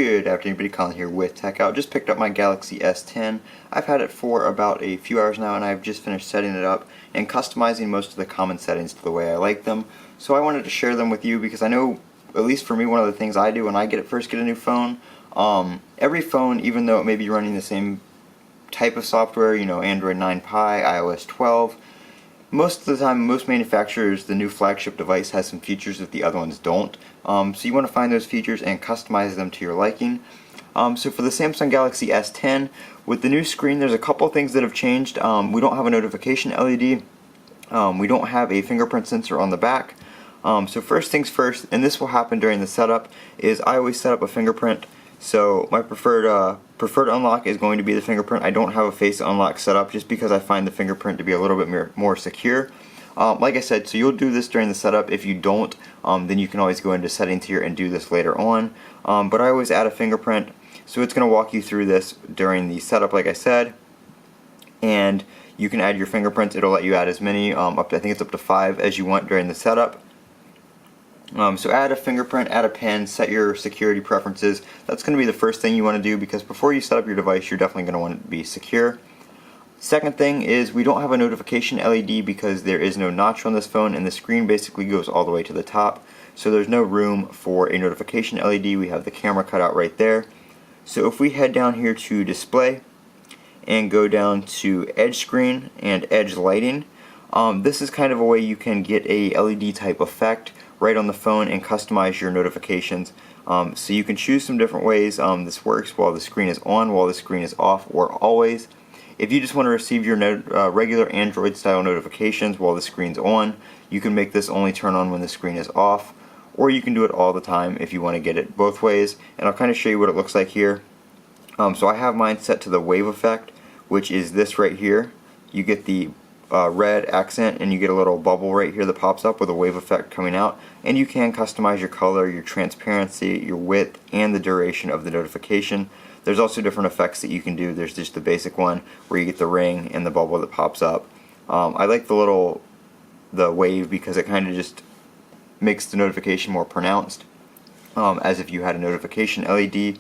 Good afternoon, everybody. Colin here with Techout. Just picked up my Galaxy S10. I've had it for about a few hours now, and I've just finished setting it up and customizing most of the common settings to the way I like them. So I wanted to share them with you because I know, at least for me, one of the things I do when I first get a new phone, every phone, even though it may be running the same type of software, you know, Android 9 Pie, iOS 12, most of the time, most manufacturers, the new flagship device has some features that the other ones don't. So you want to find those features and customize them to your liking. So for the Samsung Galaxy S10, with the new screen, there's a couple things that have changed. We don't have a notification LED. We don't have a fingerprint sensor on the back. So first things first, and this will happen during the setup, is I always set up a fingerprint. So my preferred unlock is going to be the fingerprint. I don't have a face unlock set up just because I find the fingerprint to be a little bit more secure. Like I said, so you'll do this during the setup. If you don't, then you can always go into settings here and do this later on. But I always add a fingerprint, so it's going to walk you through this during the setup, like I said. And you can add your fingerprints. It'll let you add as many, up to, I think it's up to 5 as you want during the setup. So add a fingerprint, add a PIN, set your security preferences. That's going to be the first thing you want to do because before you set up your device, you're definitely going to want it to be secure. Second thing is we don't have a notification LED because there is no notch on this phone and the screen basically goes all the way to the top. So there's no room for a notification LED. We have the camera cut out right there. So if we head down here to display and go down to edge screen and edge lighting, this is kind of a way you can get a LED type effect right on the phone and customize your notifications. So you can choose some different ways this works while the screen is on, while the screen is off, or always. If you just want to receive your regular Android style notifications while the screen's on, you can make this only turn on when the screen is off, or you can do it all the time if you want to get it both ways. And I'll kind of show you what it looks like here. So I have mine set to the wave effect, which is this right here. You get the red accent and you get a little bubble right here that pops up with a wave effect coming out, and you can customize your color, your transparency, your width, and the duration of the notification. There's also different effects that you can do. There's just the basic one where you get the ring and the bubble that pops up. I like the wave because it kind of just makes the notification more pronounced, as if you had a notification LED.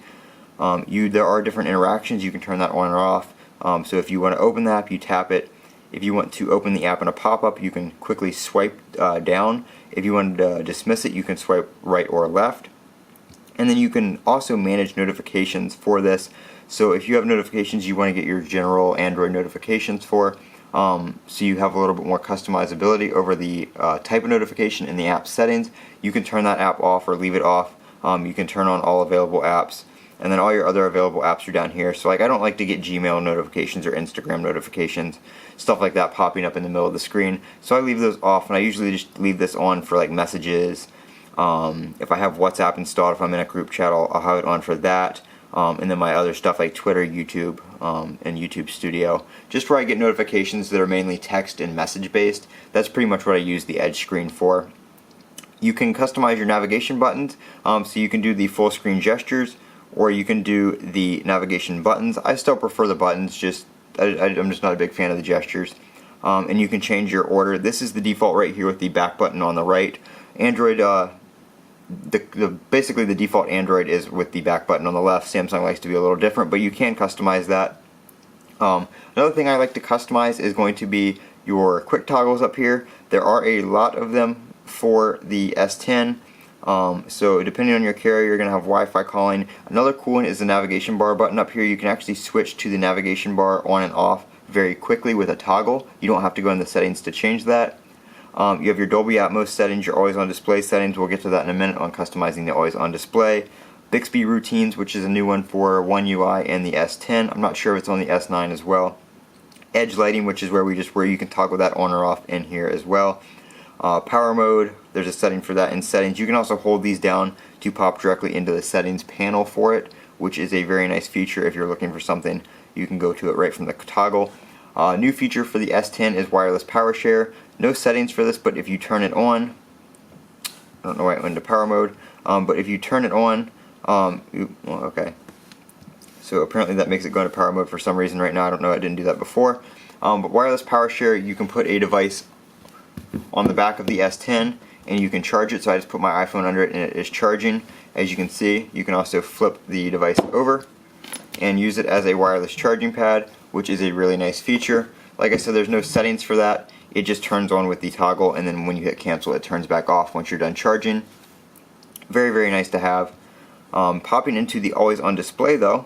There are different interactions. You can turn that on or off. So if you want to open the app, you tap it. If you want to open the app in a pop-up, you can quickly swipe down. If you want to dismiss it, you can swipe right or left. And then you can also manage notifications for this. So if you have notifications you want to get your general Android notifications for, so you have a little bit more customizability over the type of notification in the app settings, you can turn that app off or leave it off. You can turn on all available apps. And then all your other available apps are down here. So like I don't like to get Gmail notifications or Instagram notifications, stuff like that popping up in the middle of the screen. So I leave those off, and I usually just leave this on for like messages. If I have WhatsApp installed, if I'm in a group chat, I'll have it on for that. And then my other stuff like Twitter, YouTube, and YouTube Studio. Just where I get notifications that are mainly text and message based. That's pretty much what I use the edge screen for. You can customize your navigation buttons, so you can do the full screen gestures, or you can do the navigation buttons. I still prefer the buttons, I'm just not a big fan of the gestures. And you can change your order. This is the default right here with the back button on the right. Android, basically the default Android is with the back button on the left. Samsung likes to be a little different, but you can customize that. Another thing I like to customize is going to be your quick toggles up here. There are a lot of them for the S10. So depending on your carrier, you're going to have Wi-Fi calling. Another cool one is the navigation bar button up here. You can actually switch to the navigation bar on and off very quickly with a toggle. You don't have to go in the settings to change that. You have your Dolby Atmos settings, your always on display settings. We'll get to that in a minute on customizing the always on display. Bixby routines, which is a new one for One UI and the S10. I'm not sure if it's on the S9 as well. Edge lighting, which is where you can toggle that on or off in here as well. Power mode, there's a setting for that in settings. You can also hold these down to pop directly into the settings panel for it, which is a very nice feature. If you're looking for something, you can go to it right from the toggle. New feature for the S10 is wireless power share. No settings for this, but if you turn it on, I don't know why it went into power mode, but if you turn it on, okay. So apparently that makes it go into power mode for some reason right now. I don't know, I didn't do that before. But wireless power share, you can put a device on the back of the S10 and you can charge it. So I just put my iPhone under it and it is charging. As you can see, you can also flip the device over and use it as a wireless charging pad, which is a really nice feature. Like I said, there's no settings for that. It just turns on with the toggle, and then when you hit cancel, it turns back off once you're done charging. Very, very nice to have. Popping into the always on display though,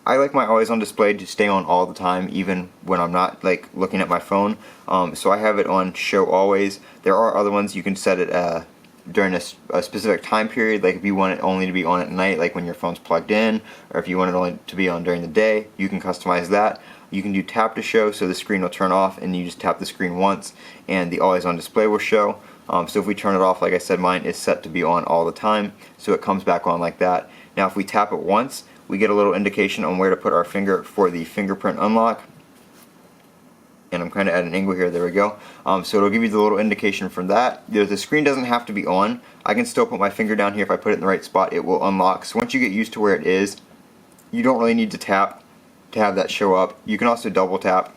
I like my always on display to stay on all the time, even when I'm not like looking at my phone. So I have it on show always. There are other ones you can set it during a specific time period, like if you want it only to be on at night, like when your phone's plugged in, or if you want it only to be on during the day, you can customize that. You can do tap to show, so the screen will turn off and you just tap the screen once and the always on display will show. So if we turn it off, like I said, mine is set to be on all the time, so it comes back on like that. Now if we tap it once, we get a little indication on where to put our finger for the fingerprint unlock. And I'm kind of at an angle here, there we go. So it'll give you the little indication from that. The screen doesn't have to be on. I can still put my finger down here. If I put it in the right spot, it will unlock. So once you get used to where it is, you don't really need to tap to have that show up. You can also double tap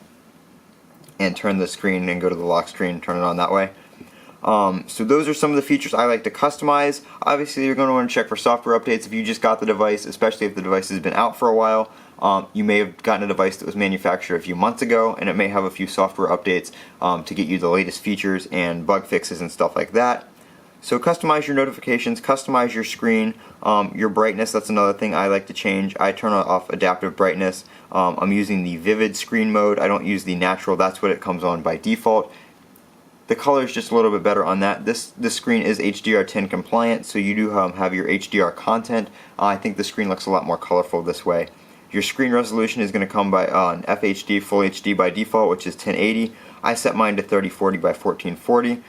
and turn the screen and go to the lock screen and turn it on that way. So those are some of the features I like to customize. Obviously you're going to want to check for software updates if you just got the device, especially if the device has been out for a while. You may have gotten a device that was manufactured a few months ago, and it may have a few software updates to get you the latest features and bug fixes and stuff like that. So customize your notifications, customize your screen, your brightness. That's another thing I like to change. I turn off adaptive brightness. I'm using the vivid screen mode. I don't use the natural. That's what it comes on by default. The color is just a little bit better on that. This screen is HDR10 compliant, so you do have your HDR content. I think the screen looks a lot more colorful this way. Your screen resolution is going to come by an FHD Full HD by default, which is 1080. I set mine to 3040 by 1440.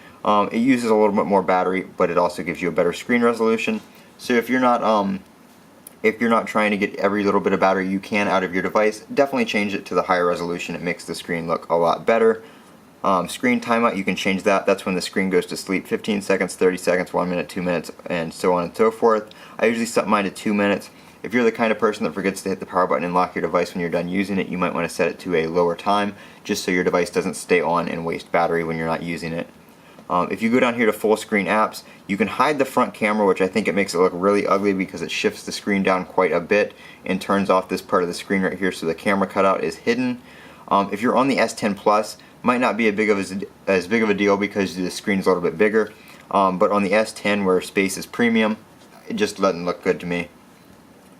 It uses a little bit more battery, but it also gives you a better screen resolution. So if you're not trying to get every little bit of battery you can out of your device, definitely change it to the higher resolution. It makes the screen look a lot better. Screen timeout, you can change that. That's when the screen goes to sleep. 15 seconds, 30 seconds, 1 minute, 2 minutes, and so on and so forth. I usually set mine to 2 minutes. If you're the kind of person that forgets to hit the power button and lock your device when you're done using it, you might want to set it to a lower time, just so your device doesn't stay on and waste battery when you're not using it. If you go down here to full screen apps, you can hide the front camera, which I think it makes it look really ugly because it shifts the screen down quite a bit and turns off this part of the screen right here, so the camera cutout is hidden. If you're on the S10 Plus, might not be as big of a deal because the screen's a little bit bigger, but on the S10 where space is premium, it just doesn't look good to me.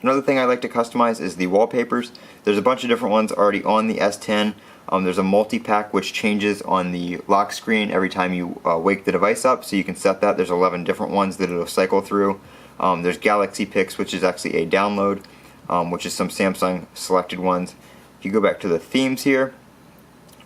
Another thing I like to customize is the wallpapers. There's a bunch of different ones already on the S10. There's a multi-pack which changes on the lock screen every time you wake the device up, so you can set that. There's 11 different ones that it'll cycle through. There's Galaxy Picks, which is actually a download, which is some Samsung selected ones. If you go back to the themes here,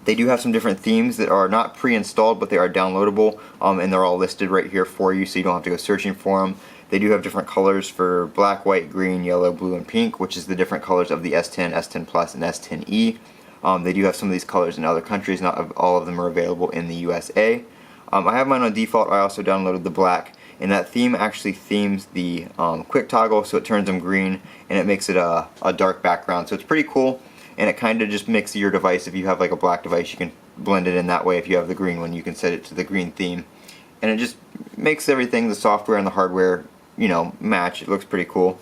they do have some different themes that are not pre-installed, but they are downloadable, and they're all listed right here for you, so you don't have to go searching for them. They do have different colors for black, white, green, yellow, blue, and pink, which is the different colors of the S10, S10 Plus, and S10e. They do have some of these colors in other countries. Not all of them are available in the USA. I have mine on default. I also downloaded the black, and that theme actually themes the quick toggle, so it turns them green, and it makes it a dark background. So it's pretty cool, and it kind of just makes your device, if you have like a black device, you can blend it in that way. If you have the green one, you can set it to the green theme, and it just makes everything, the software and the hardware, match. It looks pretty cool.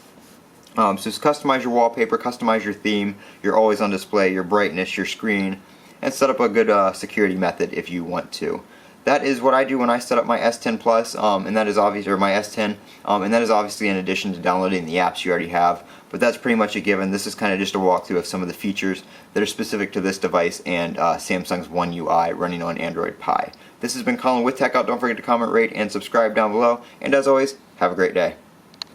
So just customize your wallpaper, customize your theme, your always on display, your brightness, your screen, and set up a good security method if you want to. That is what I do when I set up my S10 Plus, and that is obviously, or my S10, and that is obviously in addition to downloading the apps you already have. But that's pretty much a given. This is kind of just a walkthrough of some of the features that are specific to this device and Samsung's One UI running on Android Pie. This has been Colin with Techout. Don't forget to comment, rate, and subscribe down below. And as always, have a great day.